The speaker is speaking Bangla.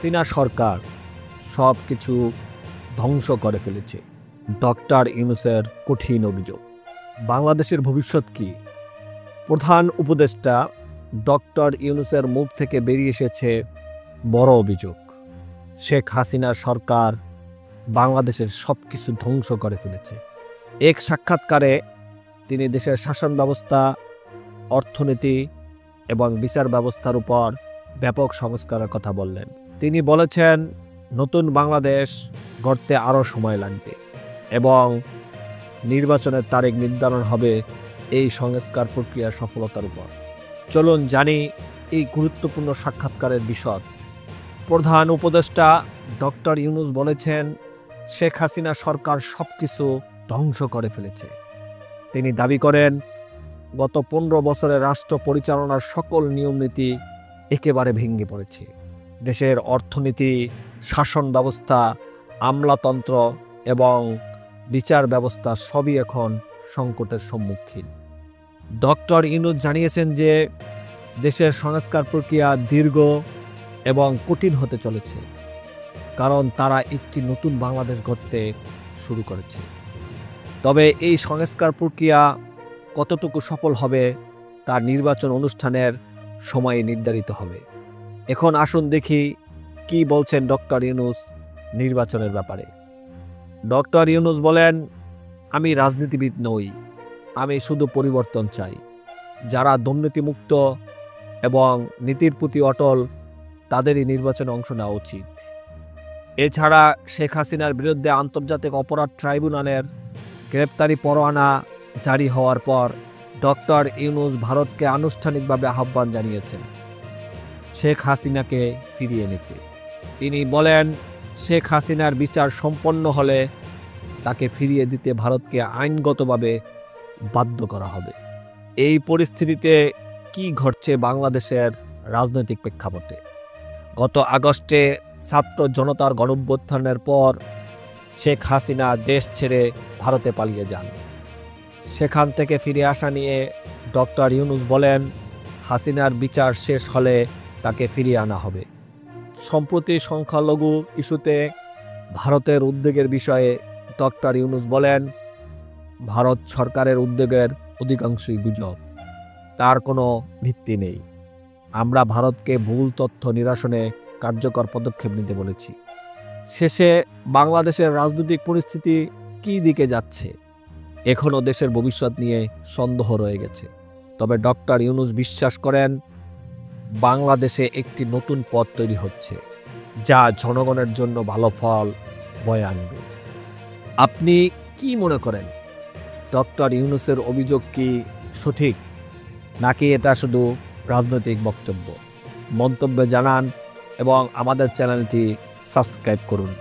হাসিনা সরকার সব কিছু ধ্বংস করে ফেলেছে। ডক্টর ইউনূসের কঠিন অভিযোগ। বাংলাদেশের ভবিষ্যৎ কি? প্রধান উপদেষ্টা ডক্টর ইউনূসের মুখ থেকে বেরিয়ে এসেছে বড় অভিযোগ। শেখ হাসিনার সরকার বাংলাদেশের সব কিছু ধ্বংস করে ফেলেছে। এক সাক্ষাৎকারে তিনি দেশের শাসন ব্যবস্থা, অর্থনীতি এবং বিচার ব্যবস্থার উপর ব্যাপক সংস্কারের কথা বললেন। তিনি বলেছেন, নতুন বাংলাদেশ গড়তে আরও সময় লাগবে এবং নির্বাচনের তারিখ নির্ধারণ হবে এই সংস্কার প্রক্রিয়ার সফলতার উপর। চলুন জানি এই গুরুত্বপূর্ণ সাক্ষাৎকারের বিশদ। প্রধান উপদেষ্টা ডক্টর ইউনূস বলেছেন, শেখ হাসিনা সরকার সব কিছু ধ্বংস করে ফেলেছে। তিনি দাবি করেন, গত 15 বছরের রাষ্ট্র পরিচালনার সকল নিয়মনীতি একেবারে ভেঙে পড়েছে। দেশের অর্থনীতি, শাসন ব্যবস্থা, আমলাতন্ত্র এবং বিচার ব্যবস্থা সবই এখন সংকটের সম্মুখীন। ডক্টর ইউনূস জানিয়েছেন যে দেশের সংস্কার প্রক্রিয়া দীর্ঘ এবং কঠিন হতে চলেছে, কারণ তারা একটি নতুন বাংলাদেশ গড়তে শুরু করেছে। তবে এই সংস্কার প্রক্রিয়া কতটুকু সফল হবে তা নির্বাচন অনুষ্ঠানের সময়ে নির্ধারিত হবে। এখন আসুন দেখি কি বলছেন ডক্টর ইউনূস নির্বাচনের ব্যাপারে। ডক্টর ইউনূস বলেন, আমি রাজনীতিবিদ নই, আমি শুধু পরিবর্তন চাই। যারা দুর্নীতিমুক্ত এবং নীতির প্রতি অটল তাদেরই নির্বাচনে অংশ নেওয়া উচিত। এছাড়া শেখ হাসিনার বিরুদ্ধে আন্তর্জাতিক অপরাধ ট্রাইব্যুনালের গ্রেপ্তারি পরোয়ানা জারি হওয়ার পর ডক্টর ইউনূস ভারতকে আনুষ্ঠানিকভাবে আহ্বান জানিয়েছেন শেখ হাসিনাকে ফিরিয়ে নিতে। তিনি বলেন, শেখ হাসিনার বিচার সম্পন্ন হলে তাকে ফিরিয়ে দিতে ভারতকে আইনগতভাবে বাধ্য করা হবে। এই পরিস্থিতিতে কি ঘটছে বাংলাদেশের রাজনৈতিক প্রেক্ষাপটে? গত আগস্টে ছাত্র জনতার গণঅভ্যুত্থানের পর শেখ হাসিনা দেশ ছেড়ে ভারতে পালিয়ে যান। সেখান থেকে ফিরে আসা নিয়ে ডক্টর ইউনূস বলেন, হাসিনার বিচার শেষ হলে তাকে ফিরিয়ে আনা হবে। সম্প্রতি সংখ্যালঘু ইস্যুতে ভারতের উদ্বেগের বিষয়ে ডক্টর ইউনূস বলেন, ভারত সরকারের উদ্বেগের অধিকাংশই গুজব, তার কোনো ভিত্তি নেই। আমরা ভারতকে ভুল তথ্য নিরসনে কার্যকর পদক্ষেপ নিতে বলেছি। শেষে বাংলাদেশের রাজনৈতিক পরিস্থিতি কী দিকে যাচ্ছে? এখনও দেশের ভবিষ্যৎ নিয়ে সন্দেহ রয়ে গেছে। তবে ডক্টর ইউনূস বিশ্বাস করেন, বাংলাদেশে একটি নতুন পথ তৈরি হচ্ছে, যা জনগণের জন্য ভালো ফল বয়ে আনবে। আপনি কি মনে করেন, ডক্টর ইউনূসের অভিযোগ কি সঠিক, নাকি এটা শুধু রাজনৈতিক বক্তব্য? মন্তব্যে জানান এবং আমাদের চ্যানেলটি সাবস্ক্রাইব করুন।